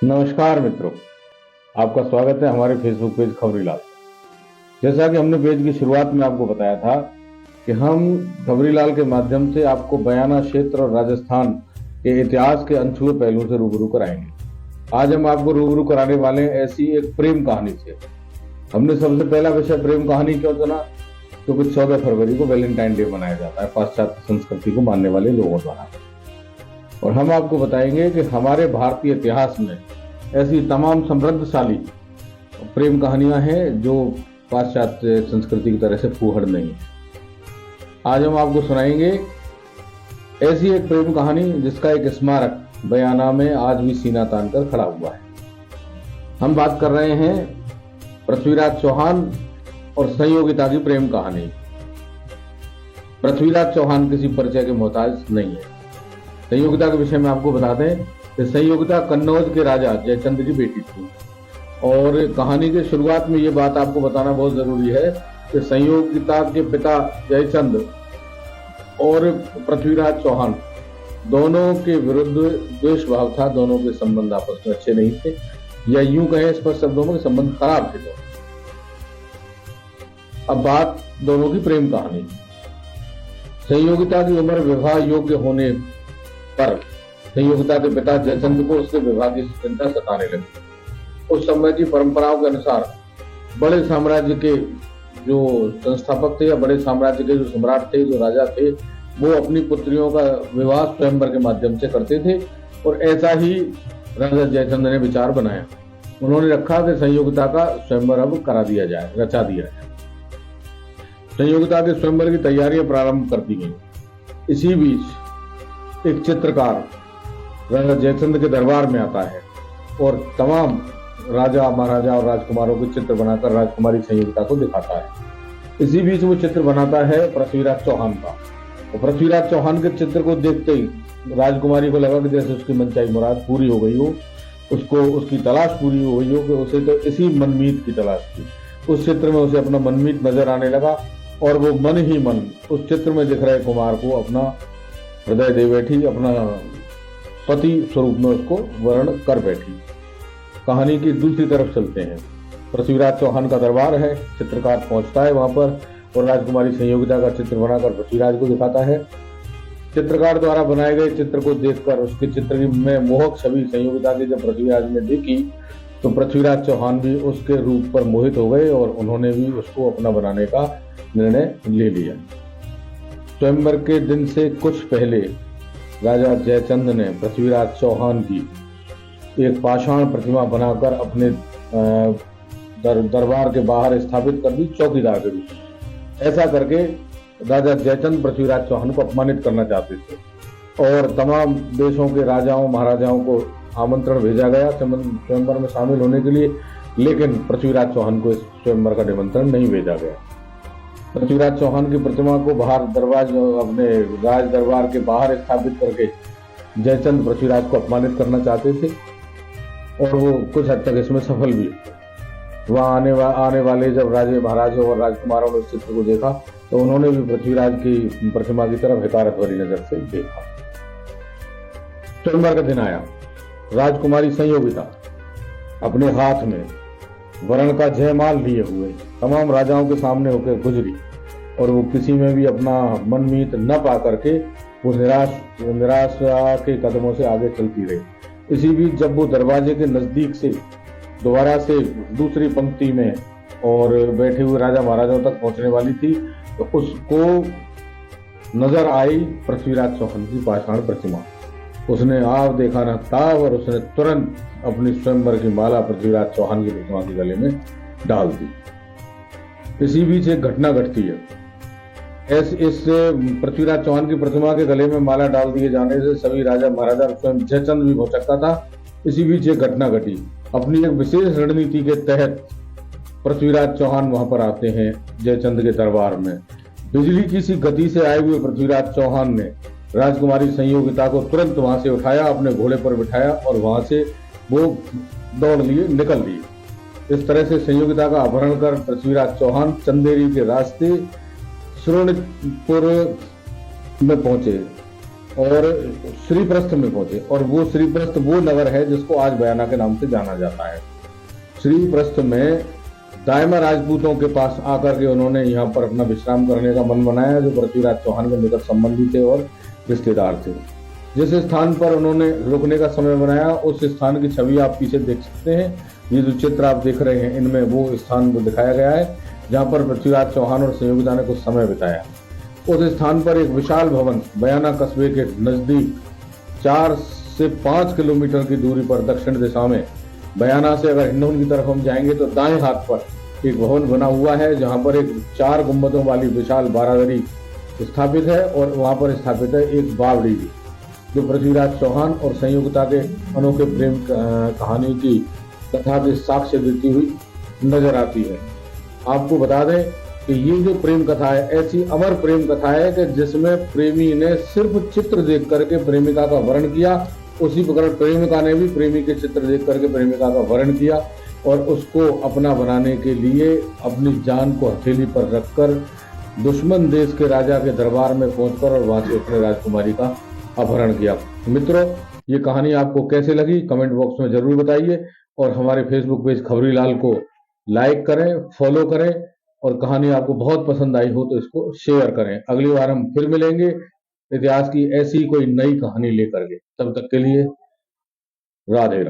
नमस्कार मित्रों, आपका स्वागत है हमारे फेसबुक पेज खबरीलाल। जैसा कि हमने पेज की शुरुआत में आपको बताया था कि हम खबरीलाल के माध्यम से आपको बयाना क्षेत्र और राजस्थान के इतिहास के अनछुए पहलुओं से रूबरू कराएंगे। आज हम आपको रूबरू कराने वाले हैं ऐसी एक प्रेम कहानी से। हमने सबसे पहला विषय प्रेम कहानी क्यों चुना? क्योंकि 14 फरवरी को वैलेंटाइन डे मनाया जाता है पाश्चात्य संस्कृति को मानने वाले लोगों द्वारा। और हम आपको बताएंगे कि हमारे भारतीय इतिहास में ऐसी तमाम समृद्धशाली प्रेम कहानियां हैं जो पाश्चात्य संस्कृति की तरह से फूहड़ नहीं है। आज हम आपको सुनाएंगे ऐसी एक प्रेम कहानी जिसका एक स्मारक बयाना में आज भी सीना तान कर खड़ा हुआ है। हम बात कर रहे हैं पृथ्वीराज चौहान और संयोगिता की प्रेम कहानी। पृथ्वीराज चौहान किसी परिचय के मोहताज नहीं है। संयोगिता के विषय में आपको बता दें कि संयोगिता कन्नौज के राजा जयचंद की बेटी थी। और कहानी के शुरुआत में ये बात आपको बताना बहुत जरूरी है कि संयोगिता के पिता जयचंद और पृथ्वीराज चौहान दोनों के विरुद्ध द्वेष भाव था। दोनों के संबंध आपस में अच्छे नहीं थे, या यूं कहें स्पष्ट शब्दों में संबंध खराब थे। अब बात दोनों की प्रेम कहानी। संयोगिता की उम्र विवाह योग्य होने पर संयोगिता के पिता जयचंद को उसके विवाह की चिंता सताने लगी। उस समय की परंपराओं के अनुसार बड़े साम्राज्य के जो संस्थापक थे या बड़े साम्राज्य के जो सम्राट थे, जो राजा थे, वो अपनी पुत्रियों का विवाह स्वयंवर के माध्यम से करते थे। और ऐसा ही राजा जयचंद ने विचार बनाया। उन्होंने रखा कि संयोगिता का स्वयंवर अब करा दिया जाए, रचा दिया जाए। संयोगिता के स्वयंवर की तैयारियां प्रारंभ कर दी गई। इसी बीच एक चित्रकार राजा जयचंद के दरबार में आता है और तमाम राजा महाराजा और राजकुमारों के चित्र बनाकर राजकुमारी संयोगिता को दिखाता है। इसी बीच वो चित्र बनाता है पृथ्वीराज चौहान का। और पृथ्वीराज चौहान के चित्र को देखते ही राजकुमारी को लगा कि जैसे उसकी मनचाही मुराद पूरी हो गई हो, उसको उसकी तलाश पूरी हो गई हो, कि उसे तो इसी मनमीत की तलाश थी। उस चित्र में उसे अपना मनमीत नजर आने लगा और वो मन ही मन उस चित्र में दिख रहे कुमार को अपना हृदय दे बैठी, अपना पति स्वरूप में उसको वर्ण कर बैठी। कहानी की दूसरी तरफ चलते हैं। पृथ्वीराज चौहान का दरबार है। चित्रकार पहुंचता है वहां पर और राजकुमारी संयोगिता का चित्र बनाकर पृथ्वीराज को दिखाता है। चित्रकार द्वारा बनाए गए चित्र को देखकर उसके चित्र में मोहक छवि संयोगिता की जब पृथ्वीराज ने देखी तो पृथ्वीराज चौहान भी उसके रूप पर मोहित हो गए और उन्होंने भी उसको अपना बनाने का निर्णय ले लिया। स्वयंवर के दिन से कुछ पहले राजा जयचंद ने पृथ्वीराज चौहान की एक पाषाण प्रतिमा बनाकर अपने दरबार के बाहर स्थापित कर दी, चौकीदार के रूप में। ऐसा करके राजा जयचंद पृथ्वीराज चौहान को अपमानित करना चाहते थे और तमाम देशों के राजाओं महाराजाओं को आमंत्रण भेजा गया स्वयंवर में शामिल होने के लिए, लेकिन पृथ्वीराज चौहान को इस स्वयंवर का निमंत्रण नहीं भेजा गया। पृथ्वीराज चौहान की प्रतिमा को बाहर अपने राज दरबार के बाहर स्थापित करके जयचंद पृथ्वीराज को अपमानित करना चाहते थे और वो कुछ हद तक इसमें सफल भी थे। वहां आने वाले जब राजे महाराजों और राजकुमारों ने उस चित्र को देखा तो उन्होंने भी पृथ्वीराज की प्रतिमा की तरफ हिकारत भरी नजर से देखा। स्वयंवर का दिन आया। राजकुमारी संयोगिता अपने हाथ में वरण का जयमाल लिए हुए तमाम राजाओं के सामने होकर गुजरी और वो किसी में भी अपना मनमीत न पा करके वो निराशा के कदमों से आगे चलती रही। इसी बीच जब वो दरवाजे के नजदीक से दोबारा से दूसरी पंक्ति में और बैठे हुए राजा महाराजाओं तक पहुंचने वाली थी तो उसको नजर आई पृथ्वीराज चौहान की पाषाण प्रतिमा। उसने आप देखा न ताव और उसने तुरंत अपनी स्वयंवर की माला पृथ्वीराज चौहान की प्रतिमा के गले में डाल दी। इसी बीच एक घटना घटती है। इस पृथ्वीराज चौहान की प्रतिमा के गले में माला डाल दिए जाने से सभी राजा महाराजा स्वयं जयचंद भी भौचक्का था। इसी बीच एक घटना घटी। अपनी एक विशेष रणनीति के तहत पृथ्वीराज चौहान वहां पर आते हैं जयचंद के दरबार में। बिजली की सी गति से आए हुए पृथ्वीराज चौहान ने राजकुमारी संयोगिता को तुरंत वहां से उठाया, अपने घोड़े पर बिठाया और वहां से वो दौड़ लिए निकल लिए। इस तरह से संयोगिता का अपहरण कर पृथ्वीराज चौहान चंदेरी के रास्ते श्रोणितपुर में पहुंचे और श्रीप्रस्थ में पहुंचे, और वो श्रीप्रस्थ वो नगर है जिसको आज बयाना के नाम से जाना जाता है। श्रीप्रस्थ में दाइमा राजपूतों के पास आकर के उन्होंने यहाँ पर अपना विश्राम करने का मन बनाया, जो पृथ्वीराज चौहान के निकट संबंधी थे और रिश्तेदार थे। जिस स्थान पर उन्होंने रुकने का समय बनाया, उस स्थान की छवि आप पीछे देख सकते हैं। ये जो चित्र आप देख रहे हैं, इनमें वो स्थान को दिखाया गया है जहाँ पर पृथ्वीराज चौहान और संयोगिता ने कुछ समय बिताया। उस स्थान पर एक विशाल भवन बयाना कस्बे के नजदीक 4 से 5 किलोमीटर की दूरी पर दक्षिण दिशा में, बयाना से अगर हिंडौन की तरफ हम जाएंगे तो दाएं हाथ पर एक भवन बना हुआ है, जहां पर एक 4 गुंबदों वाली विशाल बारादरी स्थापित है, और वहां पर स्थापित है एक बावड़ी भी, जो पृथ्वीराज चौहान और संयोगिता के अनोखे प्रेम कहानी की कथा के साक्ष्य देती हुई नजर आती है। आपको बता दें कि ये जो प्रेम कथा है, ऐसी अमर प्रेम कथा है कि जिसमें प्रेमी ने सिर्फ चित्र देख करके प्रेमिका का वर्णन किया, उसी प्रकार प्रेमिका ने भी प्रेमी के चित्र देख करके प्रेमिका का वर्णन किया, और उसको अपना बनाने के लिए अपनी जान को हथेली पर रखकर दुश्मन देश के राजा के दरबार में पहुंचकर और वहां से अपने राजकुमारी का अपहरण किया। मित्रों, ये कहानी आपको कैसे लगी कमेंट बॉक्स में जरूर बताइए, और हमारे फेसबुक पेज खबरीलाल को लाइक करें, फॉलो करें, और कहानी आपको बहुत पसंद आई हो तो इसको शेयर करें। अगली बार हम फिर मिलेंगे इतिहास की ऐसी कोई नई कहानी लेकर के। तब तक के लिए राधे राधे।